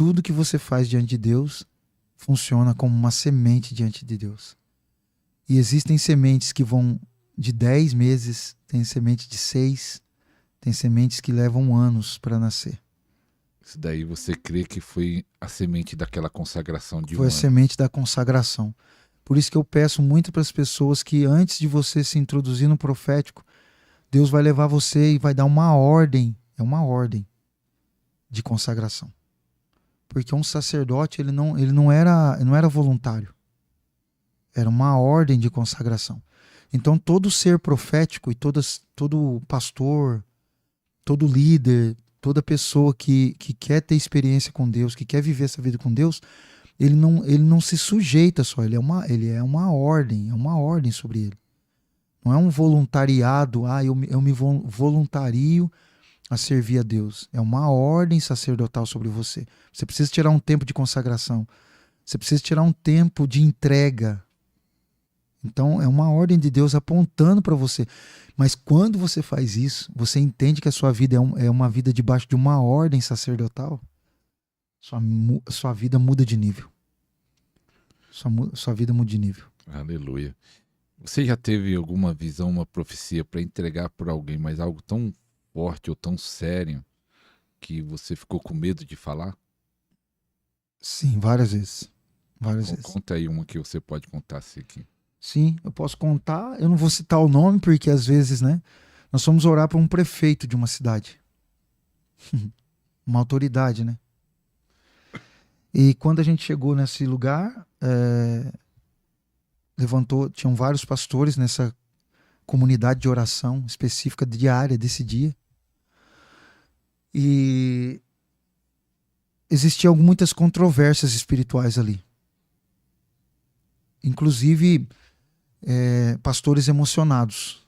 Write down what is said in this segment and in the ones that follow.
tudo que você faz diante de Deus funciona como uma semente diante de Deus. E existem sementes que vão de 10 meses, tem semente de 6, tem sementes que levam anos para nascer. Isso daí você crê que foi a semente daquela consagração de Foi a semente da consagração. Por isso que eu peço muito para as pessoas que antes de você se introduzir no profético, Deus vai levar você e vai dar uma ordem, é uma ordem de consagração. Porque um sacerdote, ele não era voluntário. Era uma ordem de consagração. Então todo ser profético e todo pastor, todo líder, toda pessoa que quer ter experiência com Deus, que quer viver essa vida com Deus, ele não se sujeita só, ele é uma ordem sobre ele. Não é um voluntariado, eu me voluntario a servir a Deus. É uma ordem sacerdotal sobre você. Você precisa tirar um tempo de consagração. Você precisa tirar um tempo de entrega. Então é uma ordem de Deus apontando para você. Mas quando você faz isso, você entende que a sua vida é uma vida debaixo de uma ordem sacerdotal, sua vida muda de nível. Sua vida muda de nível. Aleluia. Você já teve alguma visão, uma profecia para entregar para alguém, mas algo tão forte ou tão sério que você ficou com medo de falar? Sim, várias vezes. Várias vezes. Conta aí uma que você pode contar assim aqui. Sim, eu posso contar. Eu não vou citar o nome, porque às vezes, né? Nós fomos orar para um prefeito de uma cidade. Uma autoridade, né? E quando a gente chegou nesse lugar, tinham vários pastores nessa comunidade de oração específica diária desse dia. E existiam muitas controvérsias espirituais ali. Inclusive, pastores emocionados.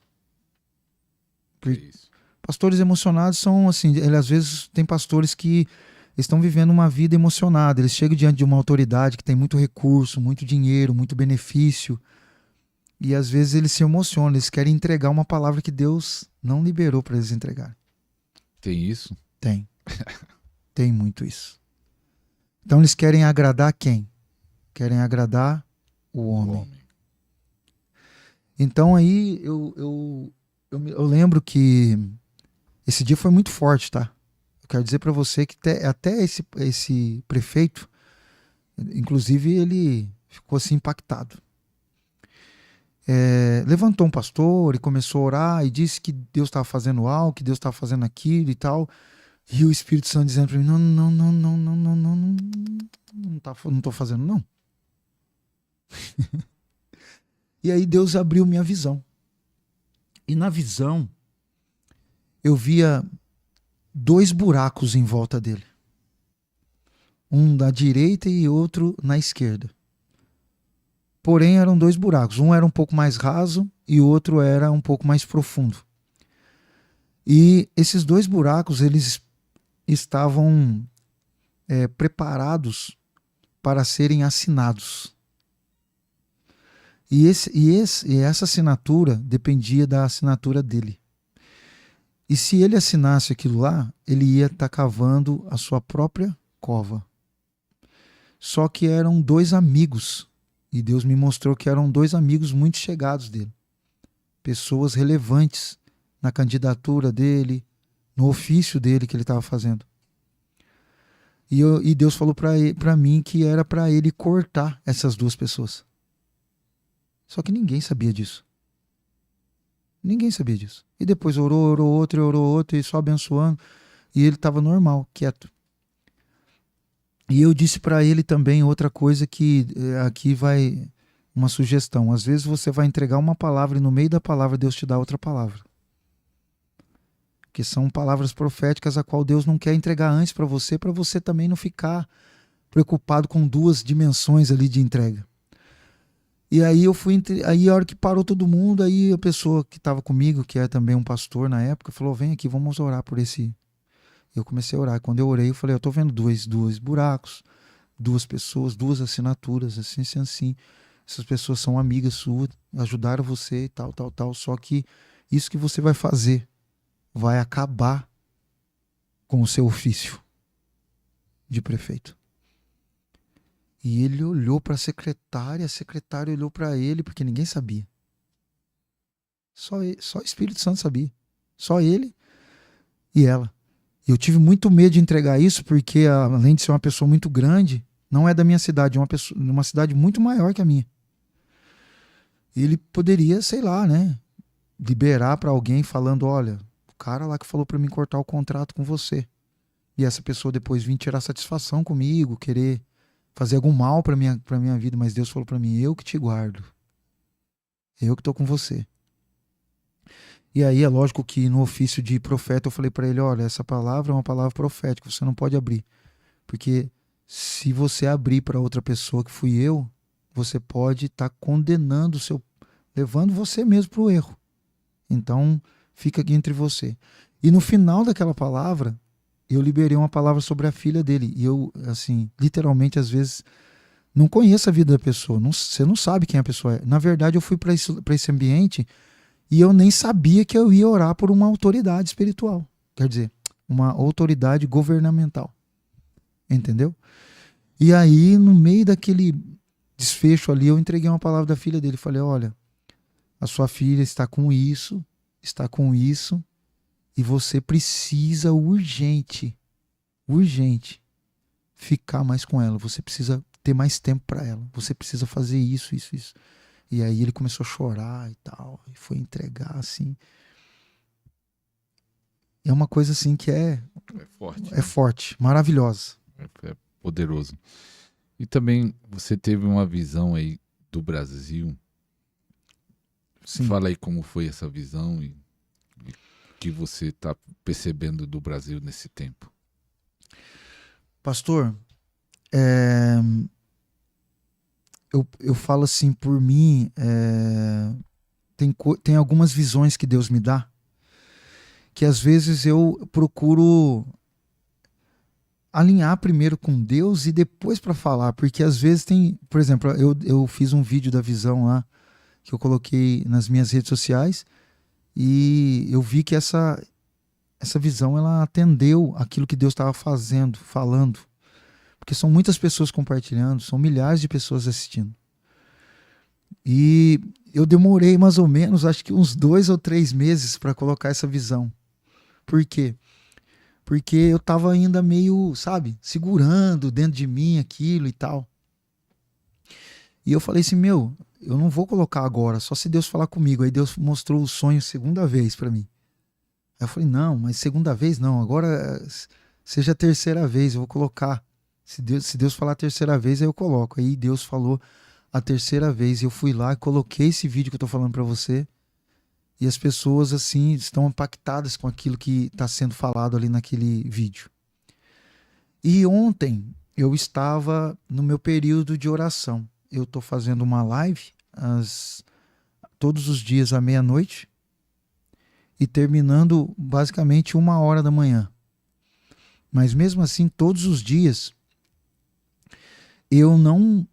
Pastores emocionados são assim, às vezes tem pastores que estão vivendo uma vida emocionada, eles chegam diante de uma autoridade que tem muito recurso, muito dinheiro, muito benefício, e às vezes eles se emocionam, eles querem entregar uma palavra que Deus não liberou para eles entregarem. Tem isso? Tem. Tem muito isso. Então eles querem agradar quem? Querem agradar o homem. Então aí eu lembro que esse dia foi muito forte, tá? Eu quero dizer para você que até esse prefeito, inclusive, ele ficou assim impactado. Levantou um pastor e começou a orar e disse que Deus estava fazendo algo, que Deus estava fazendo aquilo e tal. E o Espírito Santo dizendo para mim, não estou fazendo não. E aí Deus abriu minha visão. E na visão, eu via 2 buracos em volta dele. Um da direita e outro na esquerda. Porém, eram 2 buracos. Um era um pouco mais raso e o outro era um pouco mais profundo. E esses 2 buracos, eles estavam preparados para serem assinados. E essa assinatura dependia da assinatura dele. E se ele assinasse aquilo lá, ele ia estar cavando a sua própria cova. Só que eram 2 amigos. E Deus me mostrou que eram 2 amigos muito chegados dele. Pessoas relevantes na candidatura dele, no ofício dele que ele estava fazendo. E Deus falou para mim que era para ele cortar essas 2 pessoas. Só que ninguém sabia disso. Ninguém sabia disso. E depois orou outro, e só abençoando. E ele estava normal, quieto. E eu disse para ele também outra coisa que aqui vai uma sugestão. Às vezes você vai entregar uma palavra e no meio da palavra Deus te dá outra palavra. Que são palavras proféticas a qual Deus não quer entregar antes para você também não ficar preocupado com 2 dimensões ali de entrega. E aí aí a hora que parou todo mundo, aí a pessoa que estava comigo, que é também um pastor na época, falou, vem aqui, vamos orar por esse. Eu comecei a orar. Quando eu orei, eu falei, eu tô vendo 2 buracos, 2 pessoas, 2 assinaturas, assim. Essas pessoas são amigas suas, ajudaram você e tal. Só que isso que você vai fazer vai acabar com o seu ofício de prefeito. E ele olhou para a secretária olhou para ele, porque ninguém sabia. Só o Espírito Santo sabia. Só ele e ela. E eu tive muito medo de entregar isso, porque além de ser uma pessoa muito grande, não é da minha cidade, é uma cidade muito maior que a minha. Ele poderia, sei lá, né, liberar para alguém falando, olha, o cara lá que falou para mim cortar o contrato com você. E essa pessoa depois vir tirar satisfação comigo, querer fazer algum mal para minha vida, mas Deus falou para mim, eu que te guardo. Eu que tô com você. E aí é lógico que no ofício de profeta eu falei para ele, olha, essa palavra é uma palavra profética, você não pode abrir. Porque se você abrir para outra pessoa que fui eu, você pode estar condenando levando você mesmo para o erro. Então, fica aqui entre você. E no final daquela palavra, eu liberei uma palavra sobre a filha dele. E eu, assim, literalmente, às vezes, não conheço a vida da pessoa. Você não sabe quem a pessoa é. Na verdade, eu fui para esse ambiente e eu nem sabia que eu ia orar por uma autoridade espiritual. Quer dizer, uma autoridade governamental. Entendeu? E aí, no meio daquele desfecho ali, eu entreguei uma palavra da filha dele. Falei, olha, a sua filha está com isso, e você precisa urgente ficar mais com ela. Você precisa ter mais tempo para ela. Você precisa fazer isso. E aí ele começou a chorar e tal, e foi entregar assim. É uma coisa assim que é forte. É forte, maravilhosa. É poderoso. E também você teve uma visão aí do Brasil. Sim. Fala aí como foi essa visão e que você está percebendo do Brasil nesse tempo. Pastor, eu falo assim, por mim, tem algumas visões que Deus me dá, que às vezes eu procuro alinhar primeiro com Deus e depois para falar, porque às vezes tem, por exemplo, eu fiz um vídeo da visão lá, que eu coloquei nas minhas redes sociais, e eu vi que essa visão ela atendeu aquilo que Deus estava falando, porque são muitas pessoas compartilhando, são milhares de pessoas assistindo. E eu demorei mais ou menos, acho que uns 2 ou 3 meses para colocar essa visão. Por quê? Porque eu estava ainda meio, sabe, segurando dentro de mim aquilo e tal. E eu falei assim, eu não vou colocar agora, só se Deus falar comigo. Aí Deus mostrou o sonho segunda vez para mim. Aí eu falei, não, mas segunda vez não, agora seja a terceira vez, eu vou colocar. Se Deus falar a terceira vez, aí eu coloco. Aí Deus falou a terceira vez, e eu fui lá e coloquei esse vídeo que eu tô falando para você. E as pessoas, assim, estão impactadas com aquilo que está sendo falado ali naquele vídeo. E ontem eu estava no meu período de oração. Eu estou fazendo uma live todos os dias à meia-noite e terminando basicamente 1h da manhã. Mas mesmo assim, todos os dias, eu não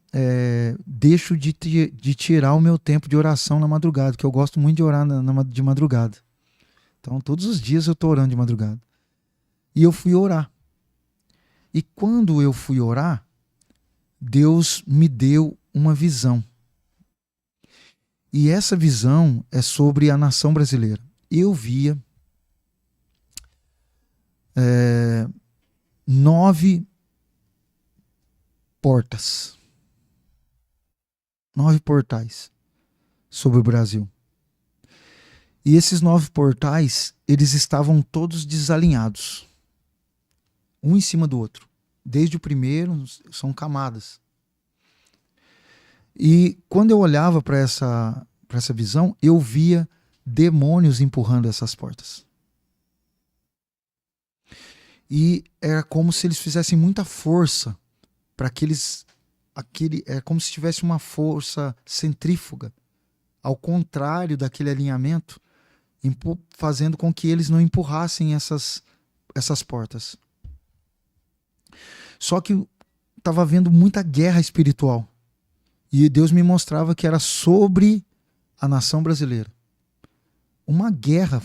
deixo de tirar o meu tempo de oração na madrugada, que eu gosto muito de orar de madrugada. Então, todos os dias eu estou orando de madrugada. E eu fui orar. E quando eu fui orar, Deus me deu uma visão. E essa visão é sobre a nação brasileira. Eu via 9 portas. 9 portais sobre o Brasil. E esses 9 portais, eles estavam todos desalinhados. Um em cima do outro. Desde o primeiro, são camadas. E quando eu olhava para essa visão, eu via demônios empurrando essas portas. E era como se eles fizessem muita força para aqueles... É como se tivesse uma força centrífuga, ao contrário daquele alinhamento, fazendo com que eles não empurrassem essas portas. Só que estava havendo muita guerra espiritual. E Deus me mostrava que era sobre a nação brasileira. Uma guerra,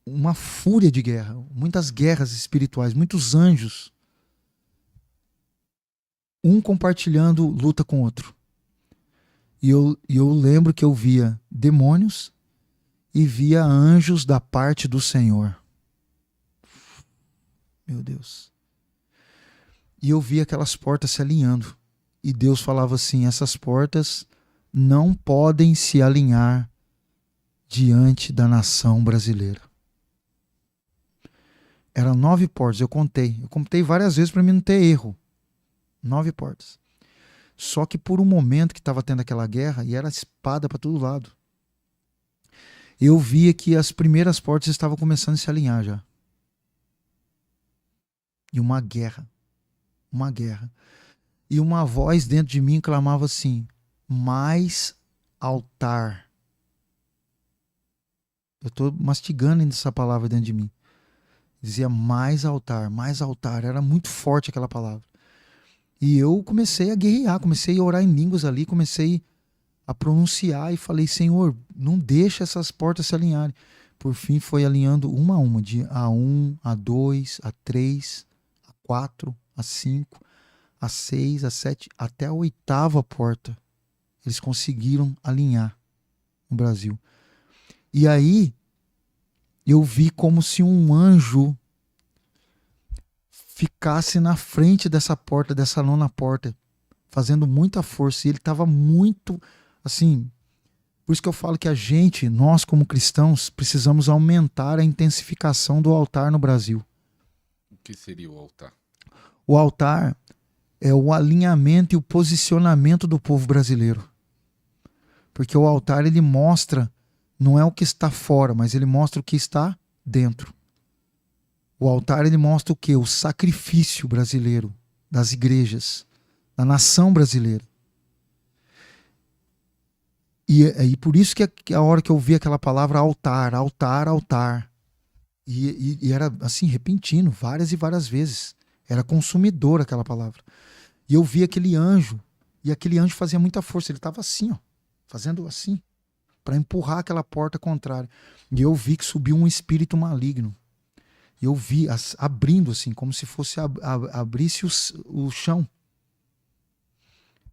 uma fúria de guerra, muitas guerras espirituais, muitos anjos um compartilhando luta com o outro. E eu lembro que eu via demônios e via anjos da parte do Senhor. Meu Deus. E eu via aquelas portas se alinhando. E Deus falava assim, essas portas não podem se alinhar diante da nação brasileira. Eram 9 portas, eu contei várias vezes para mim não ter erro. 9 portas. Só que por um momento que estava tendo aquela guerra, e era espada para todo lado, eu via que as primeiras portas estavam começando a se alinhar já. E uma guerra. E uma voz dentro de mim clamava assim, mais altar. Eu estou mastigando ainda essa palavra dentro de mim. Dizia mais altar, mais altar. Era muito forte aquela palavra. E eu comecei a guerrear, comecei a orar em línguas ali, comecei a pronunciar e falei, Senhor, não deixa essas portas se alinharem. Por fim foi alinhando uma a uma, de A1, A2, A3, A4, A5, A6, A7, até a 8ª porta. Eles conseguiram alinhar no Brasil. E aí eu vi como se um anjo ficasse na frente dessa porta, dessa 9ª porta, fazendo muita força. E ele estava muito, assim... Por isso que eu falo que nós como cristãos, precisamos aumentar a intensificação do altar no Brasil. O que seria o altar? O altar é o alinhamento e o posicionamento do povo brasileiro. Porque o altar, ele mostra, não é o que está fora, mas ele mostra o que está dentro. O altar, ele mostra o quê? O sacrifício brasileiro, das igrejas, da nação brasileira. E por isso que a hora que eu vi aquela palavra altar, altar, altar, e era assim, repentino, várias e várias vezes. Era consumidor aquela palavra. E eu vi aquele anjo, e aquele anjo fazia muita força. Ele estava assim, ó, fazendo assim, para empurrar aquela porta contrária. E eu vi que subiu um espírito maligno. E eu vi abrindo assim, como se fosse abrisse o chão.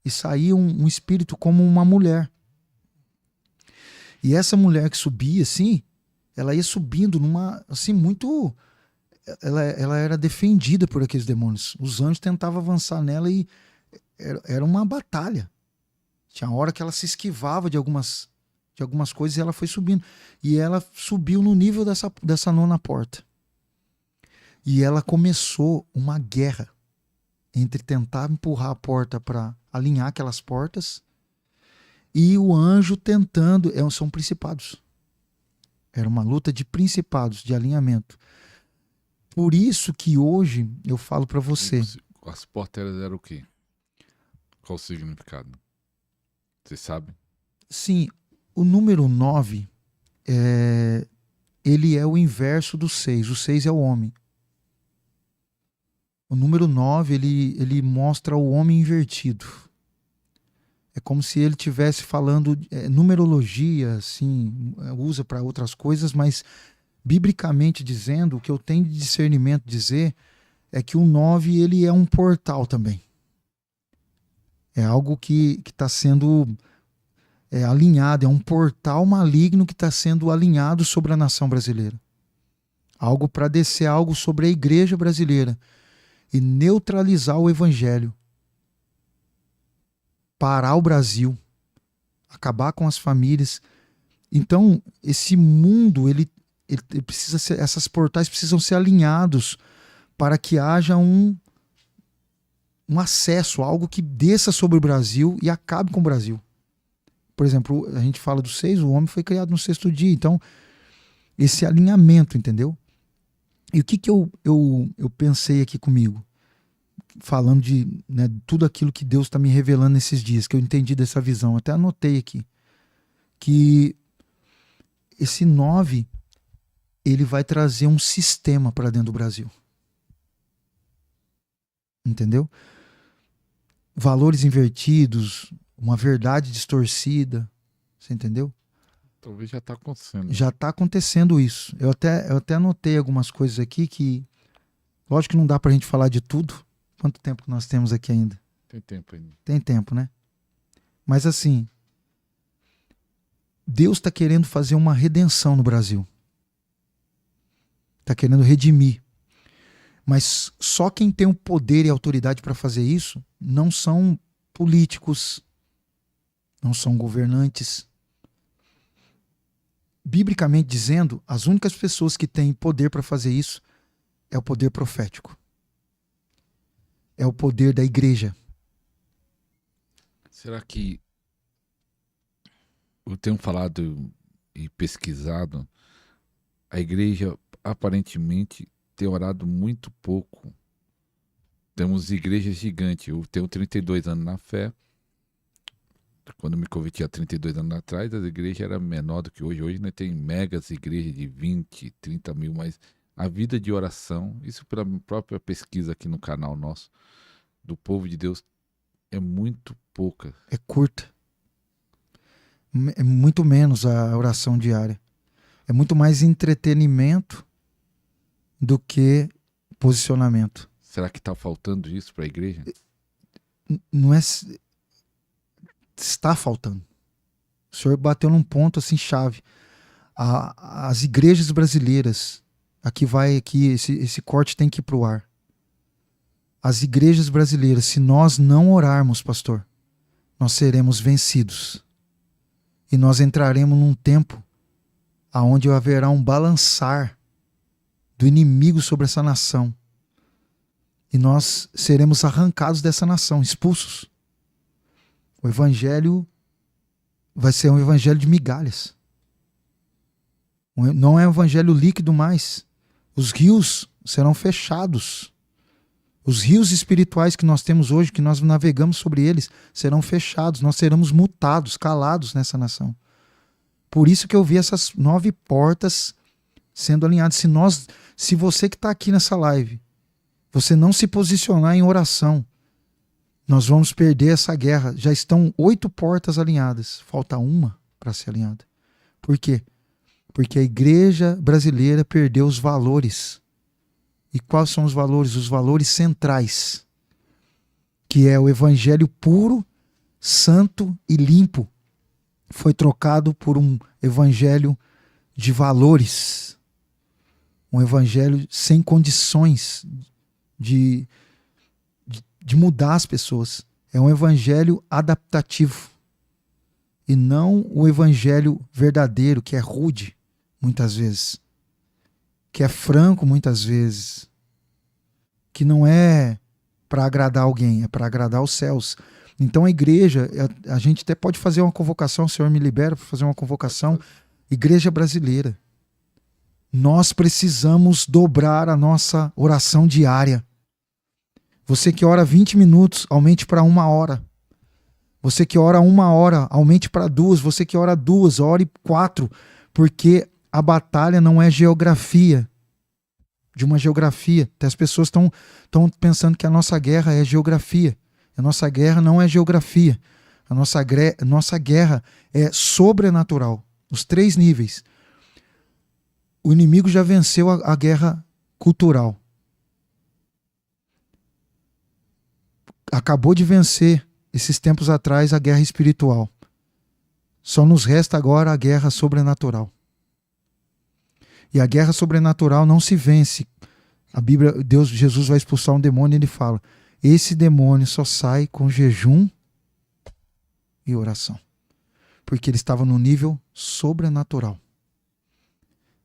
E saía um espírito como uma mulher. E essa mulher que subia assim, ela ia subindo numa, assim, muito... Ela era defendida por aqueles demônios. Os anjos tentavam avançar nela e era uma batalha. Tinha hora que ela se esquivava de algumas coisas e ela foi subindo. E ela subiu no nível dessa 9ª porta. E ela começou uma guerra entre tentar empurrar a porta para alinhar aquelas portas e o anjo tentando... São principados. Era uma luta de principados, de alinhamento. Por isso que hoje eu falo para você... As portas eram o quê? Qual o significado? Você sabe? Sim, o número 9, ele é o inverso do 6. O 6 é o homem. O número 9, ele mostra o homem invertido. É como se ele estivesse falando numerologia, assim, usa para outras coisas, mas biblicamente dizendo, o que eu tenho de discernimento dizer é que o 9 ele é um portal também. É algo que está sendo alinhado, é um portal maligno que está sendo alinhado sobre a nação brasileira. Algo para descer algo sobre a igreja brasileira e neutralizar o evangelho. Parar o Brasil, acabar com as famílias. Então, esse mundo, ele precisa ser, essas portais precisam ser alinhados para que haja um acesso, algo que desça sobre o Brasil e acabe com o Brasil. Por exemplo, a gente fala do 6, o homem foi criado no 6º dia. Então, esse alinhamento, entendeu? E o que eu pensei aqui comigo? Falando de tudo aquilo que Deus está me revelando nesses dias, que eu entendi dessa visão, até anotei aqui, que esse 9, ele vai trazer um sistema para dentro do Brasil. Entendeu? Valores invertidos, uma verdade distorcida, você entendeu? Talvez já está acontecendo. Já está acontecendo isso. Eu até anotei algumas coisas aqui que, lógico que não dá para a gente falar de tudo. Quanto tempo que nós temos aqui ainda? Tem tempo ainda. Tem tempo, né? Mas assim, Deus está querendo fazer uma redenção no Brasil. Está querendo redimir. Mas só quem tem o poder e a autoridade para fazer isso não são políticos, não são governantes. Biblicamente dizendo, as únicas pessoas que têm poder para fazer isso é o poder profético. É o poder da igreja. Será que eu tenho falado e pesquisado, a igreja aparentemente tem orado muito pouco. Temos igrejas gigantes. Eu tenho 32 anos na fé. Quando me converti há 32 anos atrás, a igreja era menor do que hoje. Hoje nós tem megas igrejas de 20, 30 mil, mas a vida de oração, isso pela própria pesquisa aqui no canal nosso, do povo de Deus, é muito pouca. É curta. É muito menos a oração diária. É muito mais entretenimento do que posicionamento. Será que está faltando isso para a igreja? Não é... Está faltando. O senhor bateu num ponto assim chave. As igrejas brasileiras, esse corte tem que ir pro ar. As igrejas brasileiras, se nós não orarmos, pastor, nós seremos vencidos. E nós entraremos num tempo aonde haverá um balançar do inimigo sobre essa nação. E nós seremos arrancados dessa nação, expulsos. O evangelho vai ser um evangelho de migalhas. Não é um evangelho líquido mais. Os rios serão fechados. Os rios espirituais que nós temos hoje, que nós navegamos sobre eles, serão fechados. Nós seremos mutados, calados nessa nação. Por isso que eu vi essas 9 portas sendo alinhadas. Se você que está aqui nessa live, você não se posicionar em oração, nós vamos perder essa guerra. Já estão 8 portas alinhadas. Falta uma para ser alinhada. Por quê? Porque a igreja brasileira perdeu os valores. E quais são os valores? Os valores centrais. Que é o evangelho puro, santo e limpo. Foi trocado por um evangelho de valores. Um evangelho sem condições de mudar as pessoas. É um evangelho adaptativo. E não o evangelho verdadeiro, que é rude, muitas vezes. Que é franco, muitas vezes. Que não é para agradar alguém, é para agradar os céus. Então a igreja, a gente até pode fazer uma convocação, o Senhor me libera para fazer uma convocação. Igreja brasileira. Nós precisamos dobrar a nossa oração diária. Você que ora 20 minutos, aumente para 1 hora. Você que ora 1 hora, aumente para 2. Você que ora 2, ore 4. Porque a batalha não é geografia. De uma geografia. Até as pessoas estão pensando que a nossa guerra é geografia. A nossa guerra não é geografia. A nossa guerra é sobrenatural. Os 3 níveis. O inimigo já venceu a guerra cultural. Acabou de vencer, esses tempos atrás, a guerra espiritual. Só nos resta agora a guerra sobrenatural. E a guerra sobrenatural não se vence. A Bíblia, Jesus vai expulsar um demônio e ele fala: esse demônio só sai com jejum e oração. Porque ele estava no nível sobrenatural.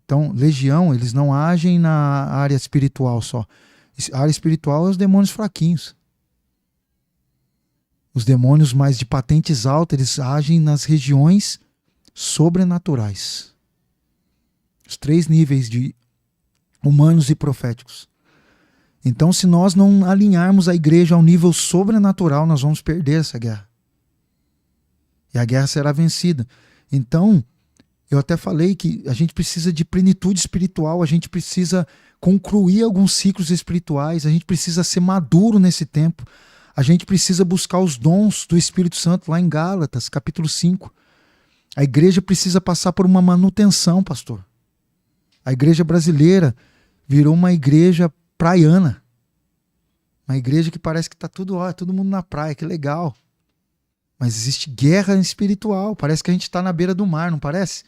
Então, legião, eles não agem na área espiritual só. A área espiritual é os demônios fraquinhos. Os demônios mais de patentes altas, eles agem nas regiões sobrenaturais. Os 3 níveis de humanos e proféticos. Então, se nós não alinharmos a igreja ao nível sobrenatural, nós vamos perder essa guerra. E a guerra será vencida. Então, eu até falei que a gente precisa de plenitude espiritual, a gente precisa concluir alguns ciclos espirituais, a gente precisa ser maduro nesse tempo. A gente precisa buscar os dons do Espírito Santo lá em Gálatas, capítulo 5. A igreja precisa passar por uma manutenção, pastor. A igreja brasileira virou uma igreja praiana. Uma igreja que parece que está tudo, ó, todo mundo na praia, que legal. Mas existe guerra espiritual. Parece que a gente está na beira do mar, não parece?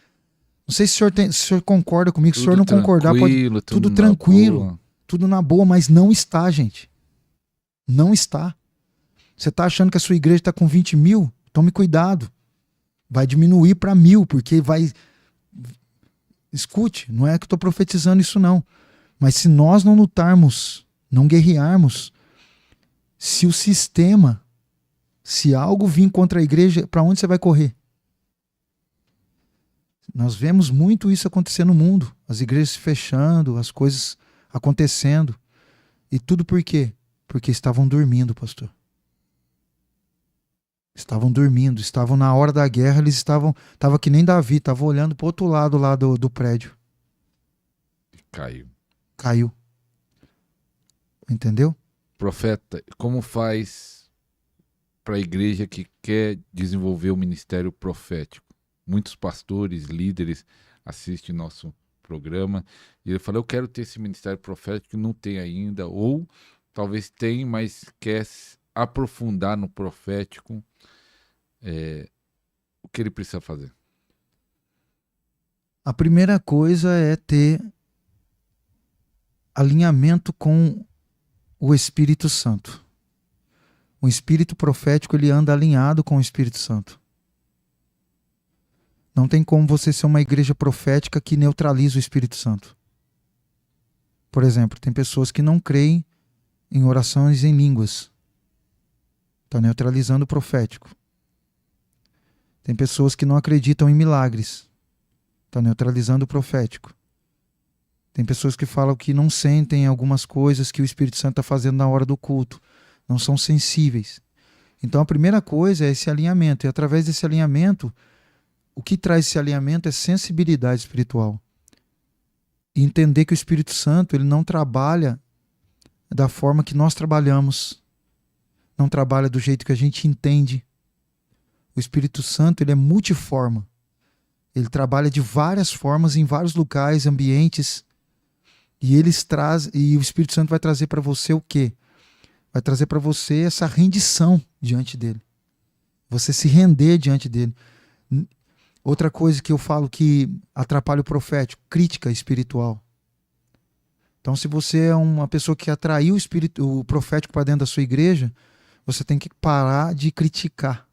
Não sei se o senhor concorda comigo. Se o senhor não concordar, pode. Tudo tranquilo, tudo na boa, mas não está, gente. Não está. Você está achando que a sua igreja está com 20 mil? Tome cuidado. Vai diminuir para 1000, porque vai... Escute, não é que eu estou profetizando isso não. Mas se nós não lutarmos, não guerrearmos, se o sistema, se algo vir contra a igreja, para onde você vai correr? Nós vemos muito isso acontecer no mundo. As igrejas se fechando, as coisas acontecendo. E tudo por quê? Porque estavam dormindo, pastor. Estavam dormindo, estavam na hora da guerra, eles estavam que nem Davi, estavam olhando para o outro lado lá do prédio. Caiu. Entendeu? Profeta, como faz para a igreja que quer desenvolver o ministério profético? Muitos pastores, líderes assistem nosso programa e ele fala, eu quero ter esse ministério profético que não tem ainda, ou talvez tem, mas quer aprofundar no profético. O que ele precisa fazer? A primeira coisa é ter alinhamento com o Espírito Santo. O espírito profético, ele anda alinhado com o Espírito Santo. Não tem como você ser uma igreja profética que neutraliza o Espírito Santo. Por exemplo, tem pessoas que não creem em orações em línguas. Está neutralizando o profético. Tem pessoas que não acreditam em milagres. Está neutralizando o profético. Tem pessoas que falam que não sentem algumas coisas que o Espírito Santo está fazendo na hora do culto. Não são sensíveis. Então a primeira coisa é esse alinhamento. E através desse alinhamento, o que traz esse alinhamento é sensibilidade espiritual. E entender que o Espírito Santo, ele não trabalha da forma que nós trabalhamos. Não trabalha do jeito que a gente entende. O Espírito Santo, ele é multiforma. Ele trabalha de várias formas, em vários locais, ambientes. E o Espírito Santo vai trazer para você o quê? Vai trazer para você essa rendição diante dele. Você se render diante dele. Outra coisa que eu falo que atrapalha o profético, crítica espiritual. Então, se você é uma pessoa que atraiu o profético para dentro da sua igreja, você tem que parar de criticar.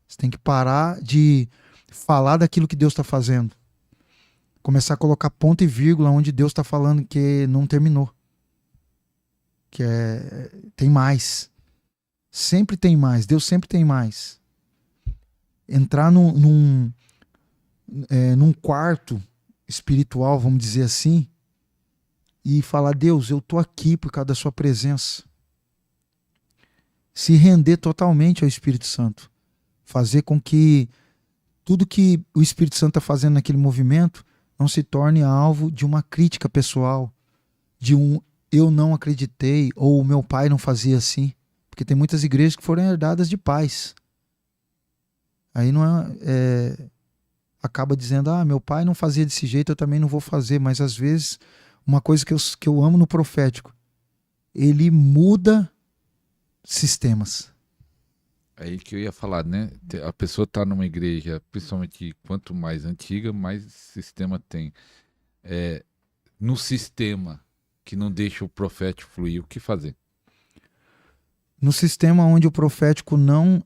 Você tem que parar de falar daquilo que Deus está fazendo. Começar a colocar ponto e vírgula onde Deus está falando que não terminou. Tem mais. Sempre tem mais. Deus sempre tem mais. Entrar num quarto espiritual, vamos dizer assim, e falar, Deus, eu estou aqui por causa da sua presença. Se render totalmente ao Espírito Santo. Fazer com que tudo que o Espírito Santo está fazendo naquele movimento não se torne alvo de uma crítica pessoal, de eu não acreditei, ou o meu pai não fazia assim. Porque tem muitas igrejas que foram herdadas de pais. Aí não acaba dizendo, meu pai não fazia desse jeito, eu também não vou fazer. Mas às vezes, uma coisa que eu amo no profético, ele muda sistemas. Aí que eu ia falar, né? A pessoa está numa igreja, principalmente quanto mais antiga, mais sistema tem. No sistema que não deixa o profético fluir, o que fazer? No sistema onde o profético não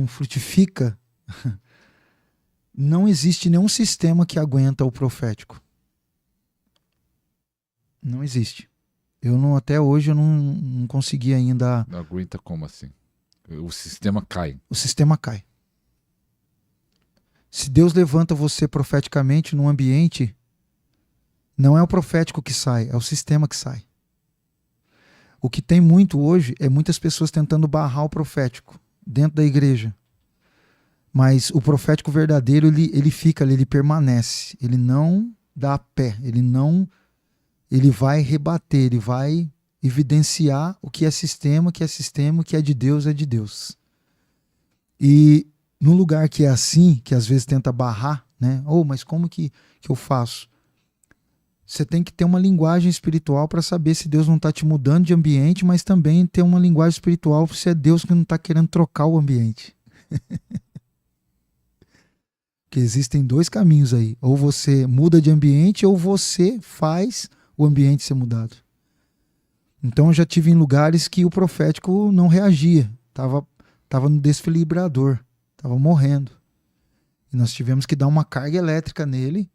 frutifica, não existe nenhum sistema que aguenta o profético. Não existe. Até hoje eu não consegui ainda... Não aguenta como assim? O sistema cai. O sistema cai. Se Deus levanta você profeticamente num ambiente, não é o profético que sai, é o sistema que sai. O que tem muito hoje é muitas pessoas tentando barrar o profético dentro da igreja. Mas o profético verdadeiro, ele fica ali, ele permanece. Ele não dá pé, ele vai rebater, ele vai evidenciar o que é sistema, o que é de Deus, é de Deus. E no lugar que é assim, que às vezes tenta barrar, né? Mas como que eu faço? Você tem que ter uma linguagem espiritual para saber se Deus não está te mudando de ambiente, mas também ter uma linguagem espiritual se é Deus que não está querendo trocar o ambiente. Porque existem dois caminhos aí. Ou você muda de ambiente ou você faz o ambiente ser mudado. Então eu já tive em lugares que o profético não reagia. Tava no desfibrador. Tava morrendo. E nós tivemos que dar uma carga elétrica nele,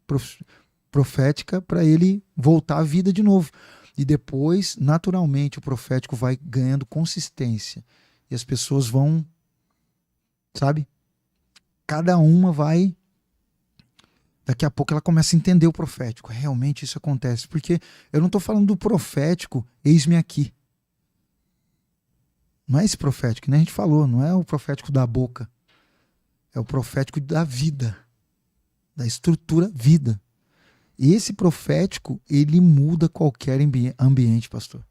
profética, para ele voltar à vida de novo. E depois, naturalmente, o profético vai ganhando consistência. E as pessoas vão, sabe? Cada uma vai... Daqui a pouco ela começa a entender o profético. Realmente isso acontece. Porque eu não estou falando do profético, eis-me aqui. Não é esse profético, que nem a gente falou, não é o profético da boca. É o profético da vida. Da estrutura vida. E esse profético, ele muda qualquer ambiente, pastor.